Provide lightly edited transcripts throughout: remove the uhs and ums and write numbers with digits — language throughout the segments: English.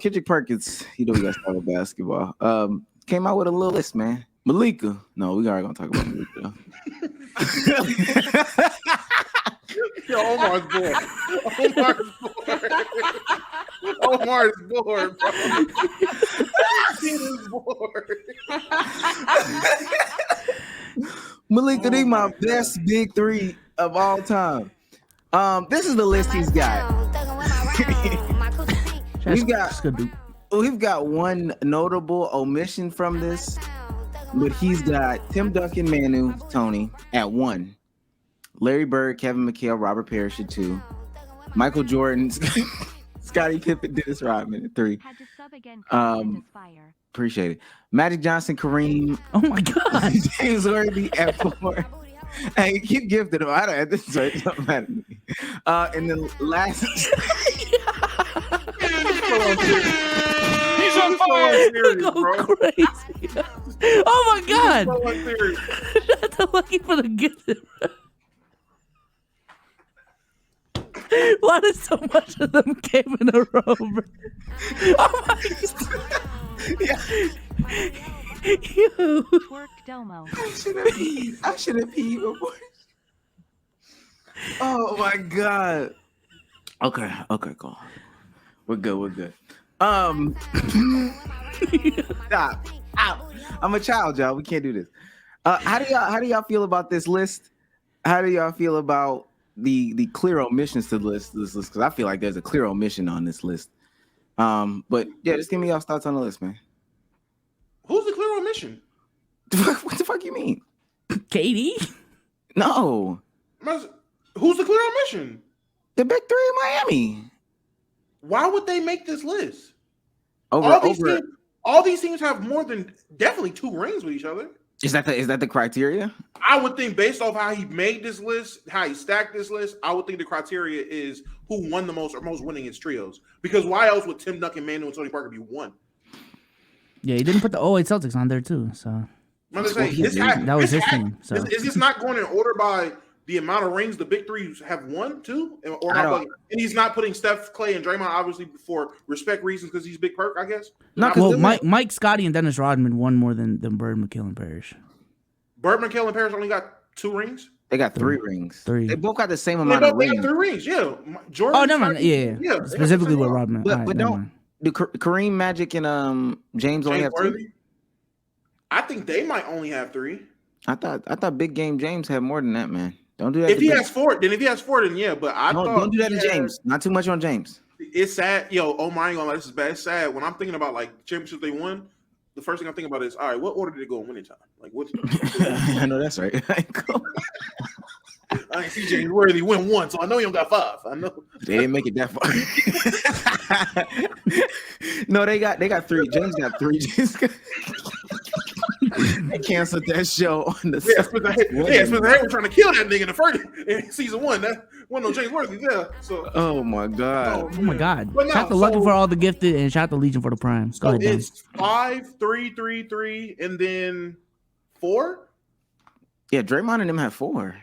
Kendrick Perkins, we got to start with basketball. Came out with a little list, man. Malika. No, we already gonna talk about Malika. Yo, Omar's bored. Omar's bored, bro. He is bored. Malika, they my best big three of all time. This is the list he's got. We've got one notable omission from this, but he's got Tim Duncan, Manu, Tony at 1. Larry Bird, Kevin McHale, Robert Parrish at 2. Michael Jordan, Scottie Pippen, Dennis Rodman at 3. Appreciate it. Magic Johnson, Kareem. Oh my God. James Worthy at 4. Hey, keep gifting him. I don't at this rate, it don't matter to me. And then last. He's on fire. He go crazy. Oh my God. That's lucky for the gift. Why does so much of them came in a row, bro? Oh my God. You. Twerk Domo. I should have peed before. Oh my God. Okay, cool. We're good. Stop. Ow. I'm a child, y'all. We can't do this. How do y'all feel about this list? How do y'all feel about the clear omissions to this list? Because I feel like there's a clear omission on this list. But yeah, just give me y'all's thoughts on the list, man. Who's the clear omission? What the fuck you mean? Katie? No. Who's the clear omission? The big three of Miami. Why would they make this list? All these teams have more than definitely 2 rings with each other. Is that the criteria? I would think based off how he made this list, how he stacked this list, I would think the criteria is who won the most or most winning in trios. Because why else would Tim Duncan, Manu, and Tony Parker be 1? Yeah, he didn't put the 08 Celtics on there too. So I'm just saying, that was his team. So is this not going in order by the amount of rings the big three have won too? Or not, and he's not putting Steph, Clay, and Draymond obviously for respect reasons because he's Big Perk, I guess. Mike, Scottie, and Dennis Rodman won more than Bird, McHale, and Parrish. Bird, McHale, and Parrish only got 2 rings. They got 3 rings. 3. They both got the same amount of rings. They got 3 rings. Yeah. Jordan. Oh, never mind. Yeah. Specifically with Rodman. But don't do Kareem, Magic, and James only have 2? I think they might only have 3. I thought Big Game James had more than that, man. Don't do that. If he has 4, then yeah. But don't do that to James. Not too much on James. It's sad, yo. Oh my God, this is bad. It's sad when I'm thinking about like championships they won. The first thing I'm thinking about is, all right, what order did it go in winning time? Like what? I know that's right. I ain't see James Worthy win 1, so I know he don't got 5. I know they didn't make it that far. No, they got 3. James got 3. They canceled that show on the Spencer Haywood was trying to kill that nigga in the first in season 1. That wasn't no James Worthy, yeah. So oh my God. Oh my God. Shout out to Lucky for all the gifted and shout out to Legion for the prime. So it's 5, 3, 3, 3, and then 4. Yeah, Draymond and them have 4.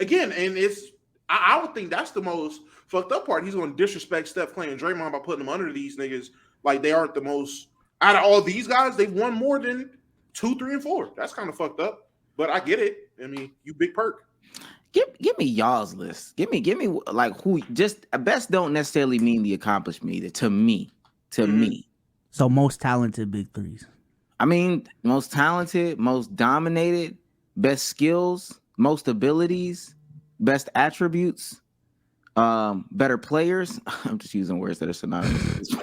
Again, and it's I would think that's the most fucked up part. He's going to disrespect Steph, Clay, and Draymond by putting them under these niggas like they aren't the most out of all these guys. They've won more than 2, 3, and 4. That's kind of fucked up, but I get it. I mean, you Big Perk. Give me y'all's list. Give me like who. Just best don't necessarily mean the accomplishment to me. So most talented big threes. I mean, most talented, most dominated, best skills, most abilities, best attributes, better players. I'm just using words that are synonymous.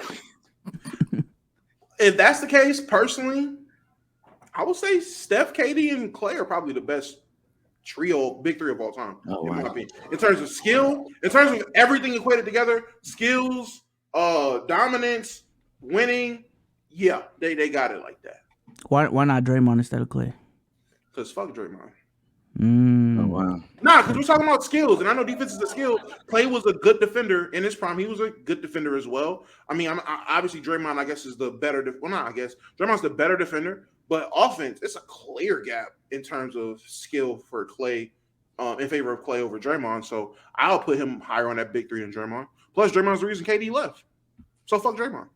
If that's the case, personally, I would say Steph, KD, and Clay are probably the best big three of all time. Oh, in my opinion. In terms of skill, in terms of everything equated together, skills, dominance, winning, yeah, they got it like that. Why not Draymond instead of Clay? Because fuck Draymond. Oh wow. Nah, because we're talking about skills, and I know defense is a skill. Clay was a good defender in his prime. He was a good defender as well. I mean, obviously Draymond, I guess, is the better. Draymond's the better defender, but offense, it's a clear gap in terms of skill for Clay, in favor of Clay over Draymond. So I'll put him higher on that big three than Draymond. Plus, Draymond's the reason KD left. So fuck Draymond.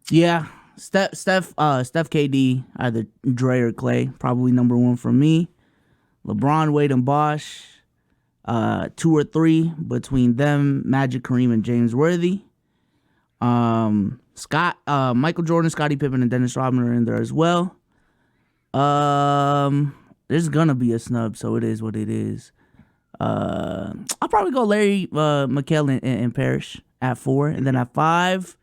Yeah, Steph, KD, either Dre or Clay, probably number one for me. LeBron, Wade, and Bosh, 2 or 3 between them. Magic, Kareem, and James Worthy. Michael Jordan, Scottie Pippen, and Dennis Rodman are in there as well. There's gonna be a snub, so it is what it is. I'll probably go Larry, McHale, and Parrish at 4, and then at 5.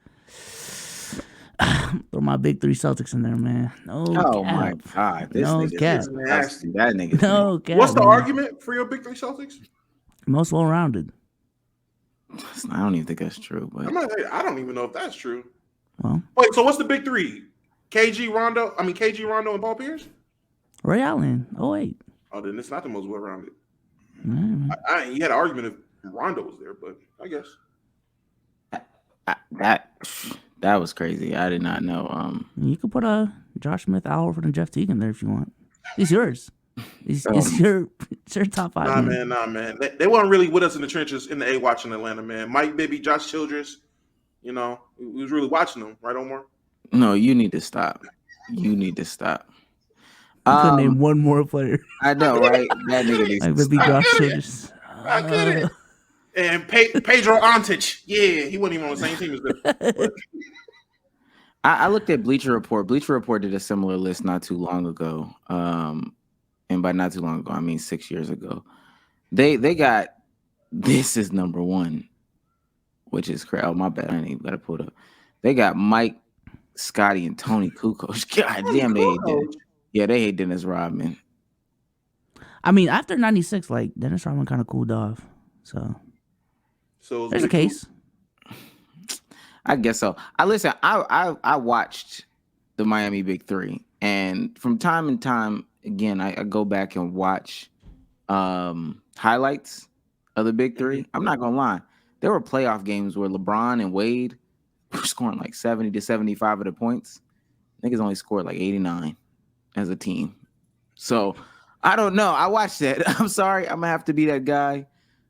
Throw my big 3 Celtics in there, man. No Oh cap. my god, this No nigga cap. is nasty. That nigga. No cap. What's the man. argument for your big 3 Celtics? Most well-rounded. I don't even think that's true, but I don't even know if that's true. Well, Wait, so what's the big 3? KG, Rondo, and Paul Pierce? Ray Allen. Oh wait. Oh, then it's not the most well-rounded. Mm. You had an argument if Rondo was there, but I guess. that was crazy. I did not know. You could put Josh Smith, Al Horford, and Jeff Teague in there if you want. He's yours. It's your top 5. Nah, man. They weren't really with us in the trenches in the A watching Atlanta, man. Mike Bibby, Josh Childress, we was really watching them, right, Omar? No, you need to stop. You need to stop. You could name one more player. I know, right? That nigga needs Like to Bibby, stop. Josh Childress. I get it. And Pedro Antich. Yeah, he wasn't even on the same team as them. I looked at Bleacher Report. Bleacher Report did a similar list not too long ago. And by not too long ago, I mean 6 years ago. They got this is number 1, which is crazy. Oh, my bad. I ain't even got to pull it up. They got Mike, Scotty, and Tony Kukoc. God damn, they hate Dennis. Yeah, they hate Dennis Rodman. I mean, after 96, like Dennis Rodman kind of cooled off. So there's a case. I guess so. I watched the Miami Big 3, and from time to time, again, I go back and watch highlights of the Big 3. I'm not gonna lie, there were playoff games where LeBron and Wade were scoring like 70 to 75 of the points. Niggas only scored like 89 as a team. So I don't know. I watched that. I'm sorry. I'm gonna have to be that guy.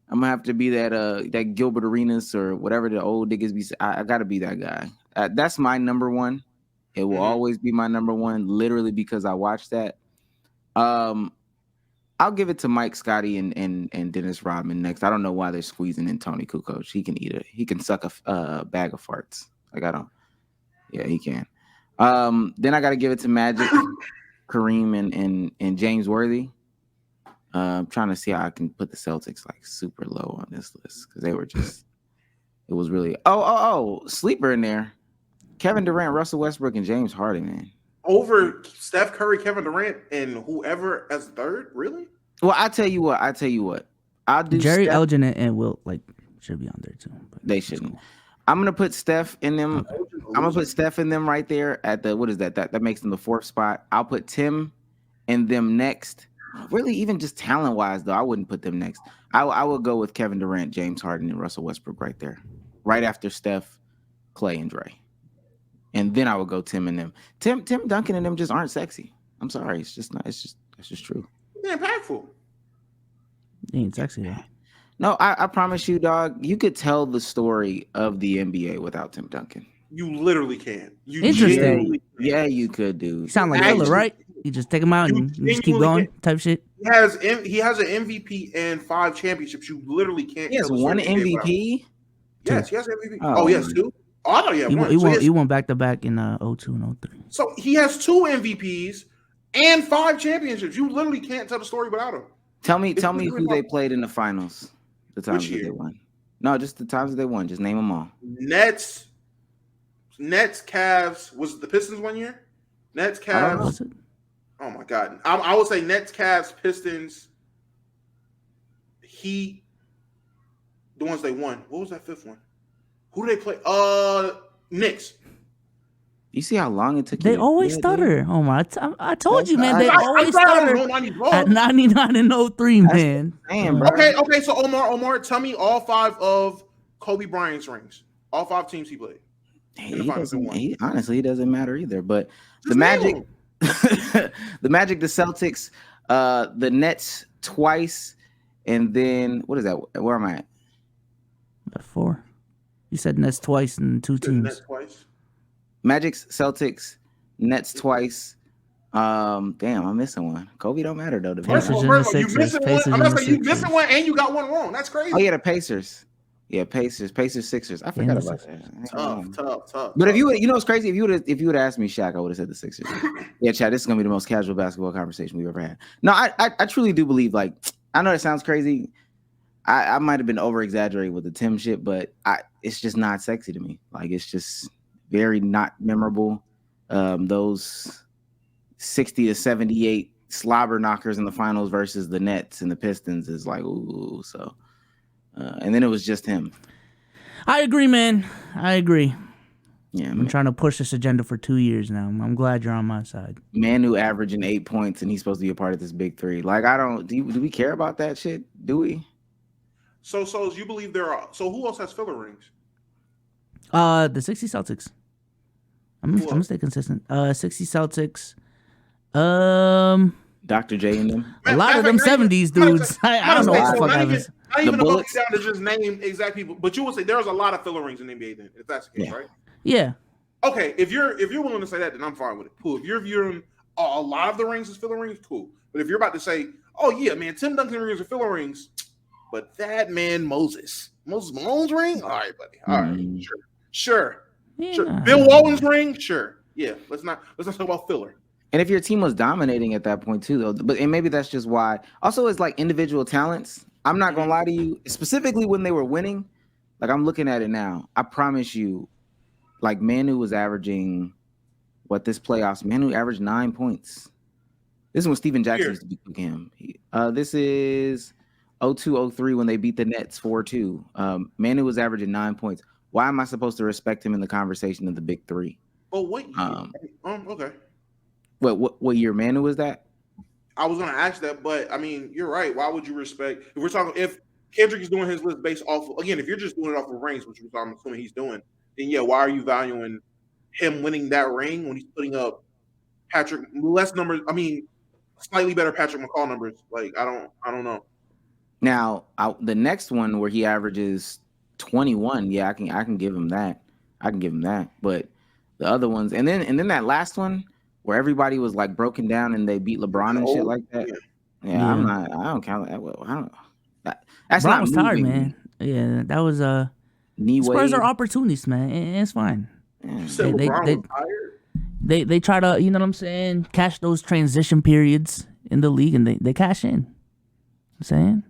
I'm gonna have to be that Gilbert Arenas or whatever the old niggas be. I gotta be that guy. That's my number 1. It will always be my number 1, literally because I watched that. I'll give it to Mike, Scotty, and Dennis Rodman next. I don't know why they're squeezing in Tony Kukoc. He can eat it. He can suck a bag of farts. Like I don't. Yeah, he can. Then I got to give it to Magic, Kareem, and James Worthy. I'm trying to see how I can put the Celtics like super low on this list because they were just. It was really sleeper in there. Kevin Durant, Russell Westbrook, and James Harden, man. Over Steph Curry, Kevin Durant, and whoever as third, really? Well, I tell you what. I'll do Jerry Steph. Elgin and Wilt should be on there too. They shouldn't. Cool. I'm gonna put Steph in them. Okay. I'm gonna put Steph in them right there at the what is that? That makes them the 4th spot. I'll put Tim in them next. Really, even just talent wise, though, I wouldn't put them next. I would go with Kevin Durant, James Harden, and Russell Westbrook right there, right after Steph, Clay, and Dre. And then I would go Tim and them. Tim Duncan and them just aren't sexy. I'm sorry. It's just not. It's just true. They're impactful. They ain't sexy though. No, I promise you, dog. You could tell the story of the NBA without Tim Duncan. You literally can. Interesting. Yeah, you could, dude. You sound like Killer, right? You just take him out and you just keep going, type shit. He has an MVP and 5 championships. You literally can't. He has 1 MVP. Yes, he has MVP. Oh, yes, 2. Oh, I thought he had 1. He won back to back in 02 and 03. So he has 2 MVPs and 5 championships. You literally can't tell the story without him. Tell me who they played in the finals. The times that they won. No, just the times that they won. Just name them all. Nets, Cavs. Was it the Pistons one year? Nets, Cavs. Oh my God. I would say Nets, Cavs, Pistons, Heat. The ones they won. What was that 5th one? Who did they play? Knicks. You see how long it took? They always stutter. Oh my! I told you, man. They always stutter at 99 and 03, man. Damn, bro. Okay. So Omar, tell me all 5 of Kobe Bryant's rings. All 5 teams he played. Honestly, it doesn't matter either. But the Magic, the Celtics, the Nets twice, and then what is that? Where am I at? 4. You said Nets twice and 2 teams. Nets twice. Magic's, Celtics, Nets twice. Damn, I'm missing one. Kobe don't matter though. To be Pacers honest. in the Sixers. Pacers I'm in not the saying you Sixers. missing one and you got one wrong. That's crazy. Oh yeah, the Pacers. Yeah, Pacers, Sixers. I forgot about that. Tough. But if you would, you know, it's crazy. If you would asked me, Shaq, I would have said the Sixers. Yeah, Chad, this is gonna be the most casual basketball conversation we've ever had. No, I truly do believe. Like, I know it sounds crazy. I might have been over exaggerating with the Tim shit, but it's just not sexy to me. Like, it's just very not memorable. Those 60 to 78 slobber knockers in the finals versus the Nets and the Pistons is like, ooh. So, and then it was just him. I agree, man. I agree. Yeah, I'm trying to push this agenda for 2 years now. I'm glad you're on my side. Manu averaging 8 points and he's supposed to be a part of this big three. Like, do we care about that shit? Do we? So you believe there are? So who else has filler rings? The 60 Celtics. I'm gonna stay consistent. 60 Celtics. Dr. J and them. A lot of them 70s dudes. I don't know what the fuck happens. I even know down to just name exact people, but you would say there's a lot of filler rings in the NBA. Then, if that's the case, right? Yeah. Okay, if you're willing to say that, then I'm fine with it. Cool. If you're viewing a lot of the rings as filler rings, cool. But if you're about to say, oh yeah, man, Tim Duncan rings are filler rings, but that man Moses Malone's ring, all right, buddy, all right, sure. Bill Walton's ring, sure. Yeah, let's not talk about filler. And if your team was dominating at that point too, though, and maybe that's just why. Also, it's like individual talents. I'm not gonna lie to you, specifically when they were winning. Like, I'm looking at it now. I promise you, like, Manu was averaging this playoffs. Manu averaged 9 points. This is when Steven Jackson used to beat him. This is 02-03 when they beat the Nets 4-2. Manu was averaging 9 points. Why am I supposed to respect him in the conversation of the big three? Oh, what year? Okay. What year Manu was that? I was going to ask that, but I mean, you're right. Why would you respect if Kendrick is doing his list based off of, again, if you're just doing it off of rings, which I'm assuming he's doing, then yeah, why are you valuing him winning that ring when he's putting up Patrick less numbers? I mean, slightly better Patrick McCall numbers. Like, I don't know. Now, the next one where he averages 21, yeah, I can give him that. But the other ones, and then that last one where everybody was like broken down and they beat LeBron and shit like that. Yeah. I don't count that. I don't. That's LeBron not was tired, man. Yeah, that was Spurs are opportunists, man. It's fine. Yeah. They try to, you know what I'm saying, cash those transition periods in the league, and they cash in. I'm saying.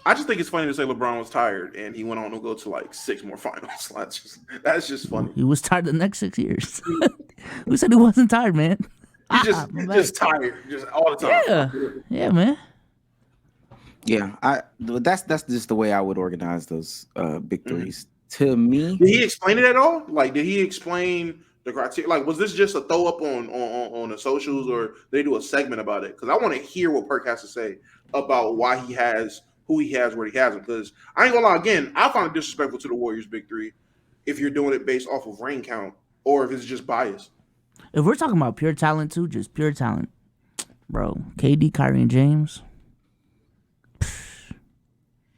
I just think it's funny to say LeBron was tired and he went on to go to like 6 more finals. That's just funny. He was tired the next 6 years. Who said he wasn't tired, man? He's just tired, just all the time. Yeah, man. Yeah, that's just the way I would organize those big threes. To me, did he explain it at all? Like, did he explain the criteria? Like, was this just a throw up on the socials, or did they do a segment about it? Because I want to hear what Perk has to say about why he has who he has where he has him. Because I ain't gonna lie, again, I find it disrespectful to the Warriors big three if you're doing it based off of ring count or if it's just bias. If we're talking about pure talent too, just pure talent, bro. KD, Kyrie, and James.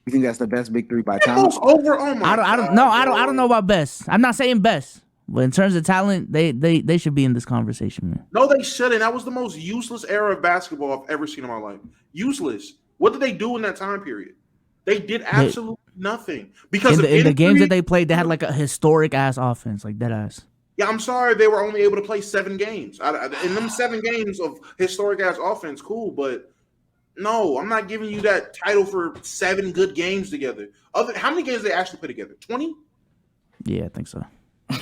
You think that's the best big three by talent? I don't know about best. I'm not saying best, but in terms of talent, they should be in this conversation, man. No, they shouldn't. That was the most useless era of basketball I've ever seen in my life. Useless. What did they do in that time period? They did absolutely nothing. Because in the games that they played, they had like a historic ass offense, like that ass. Yeah, I'm sorry they were only able to play 7 games. In them 7 games of historic ass offense, cool, but no, I'm not giving you that title for 7 good games together. How many games did they actually put together? 20? Yeah, I think so.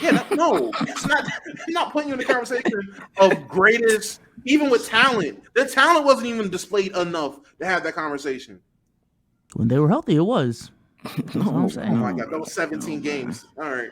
Yeah, no, it's not. I'm not putting you in the conversation of greatest, even with talent. The talent wasn't even displayed enough to have that conversation. When they were healthy, it was. That's what I'm saying. Oh my God, those 17 games. All right.